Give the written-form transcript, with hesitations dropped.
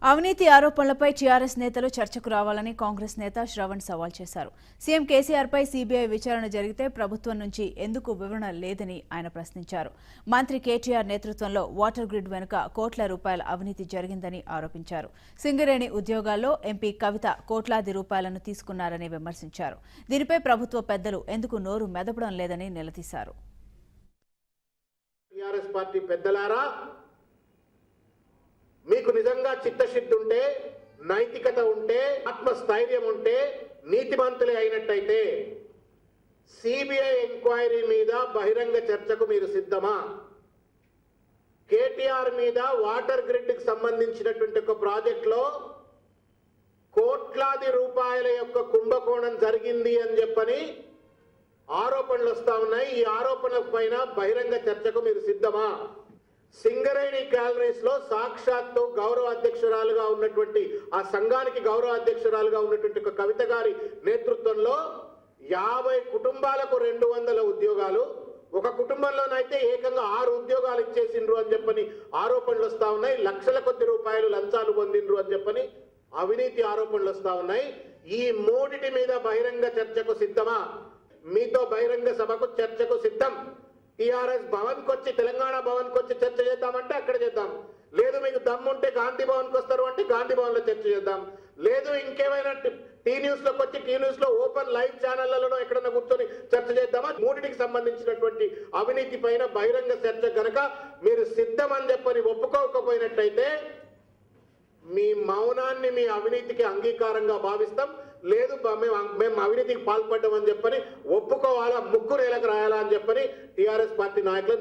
అవినీతి ఆరోపణలపై టీఆర్ఎస్ నేతలు చర్చకు రావాలని కాంగ్రెస్ నేత శ్రవణ్ సవాల్ చేశారు. సీఎం కేసీఆర్పై సీబీఐ విచారణ జరిగితే ప్రభుత్వం నుంచి ఎందుకు వివరణ లేదని ఆయన ప్రశ్నించారు. మంత్రి కేటీఆర్ నేతృత్వంలో వాటర్ గ్రిడ్ వెనుక కోట్ల రూపాయల అవినీతి జరిగిందని ఆరోపించారు. సింగరేణి ఉద్యోగాల్లో ఎంపీ కవిత కోట్లాది రూపాయలను తీసుకున్నారని విమర్శించారు. దీనిపై ప్రభుత్వ పెద్దలు ఎందుకు నోరు మెదపడం లేదని నిలదీశారు. టీఆర్ఎస్ పార్టీ పెద్దలారా, మీకు నిజంగా చిత్తశుద్ధి ఉంటే, నైతికత ఉంటే, ఆత్మస్థైర్యం ఉంటే, నీతిమంతులే అయినట్టయితే సిబిఐ ఎంక్వైరీ మీద బహిరంగ చర్చకు మీరు సిద్ధమా? కేటీఆర్ మీద వాటర్ గ్రిడ్ కి సంబంధించినటువంటి ఒక ప్రాజెక్టులో కోట్లాది రూపాయల యొక్క కుంభకోణం జరిగింది అని చెప్పని ఆరోపణలు వస్తా ఉన్నాయి. ఈ ఆరోపణల పైన బహిరంగ చర్చకు మీరు సిద్ధమా? సింగరేణి గ్యాలరీస్ లో సాక్షాత్తు గౌరవ అధ్యక్షురాలుగా ఉన్నటువంటి ఆ సంఘానికి గౌరవ అధ్యక్షురాలుగా ఉన్నటువంటి ఒక కవిత గారి నేతృత్వంలో 50 కుటుంబాలకు 200 ఉద్యోగాలు, ఒక కుటుంబంలోనైతే ఏకంగా 6 ఉద్యోగాలు ఇచ్చేసిండ్రు అని చెప్పని ఆరోపణలు వస్తా ఉన్నాయి. లక్షల కొద్ది రూపాయలు లంచాలు పొందిండ్రు అని చెప్పని అవినీతి ఆరోపణలు వస్తా ఉన్నాయి. ఈ మూడిటి మీద బహిరంగ చర్చకు సిద్ధమా? మీతో బహిరంగ సభకు చర్చకు సిద్ధం. టీఆర్ఎస్ భవన్కి వచ్చి, తెలంగాణ భవన్కి వచ్చి చర్చ చేద్దామంటే అక్కడ చేద్దాం. లేదు మీకు దమ్ముంటే గాంధీ భవన్కి వస్తారు అంటే గాంధీ భవన్లో చర్చ చేద్దాం. లేదు ఇంకేమైనా టీ న్యూస్లోకి వచ్చి టీ న్యూస్ లో ఓపెన్ లైవ్ ఛానళ్లలో ఎక్కడన్నా కూర్చొని చర్చ చేద్దామా? మూడింటికి సంబంధించినటువంటి అవినీతి పైన బహిరంగ చర్చ కనుక మీరు సిద్ధం అని చెప్పని ఒప్పుకోకపోయినట్టయితే మీ మౌనాన్ని మీ అవినీతికి అంగీకారంగా భావిస్తాం. లేదు మేము అవినీతికి పాల్పడ్డామని చెప్పని ఒప్పుకోవాలా, ముగ్గురు ఏలకు రాయాలా అని చెప్పని టీఆర్ఎస్ పార్టీ నాయకులు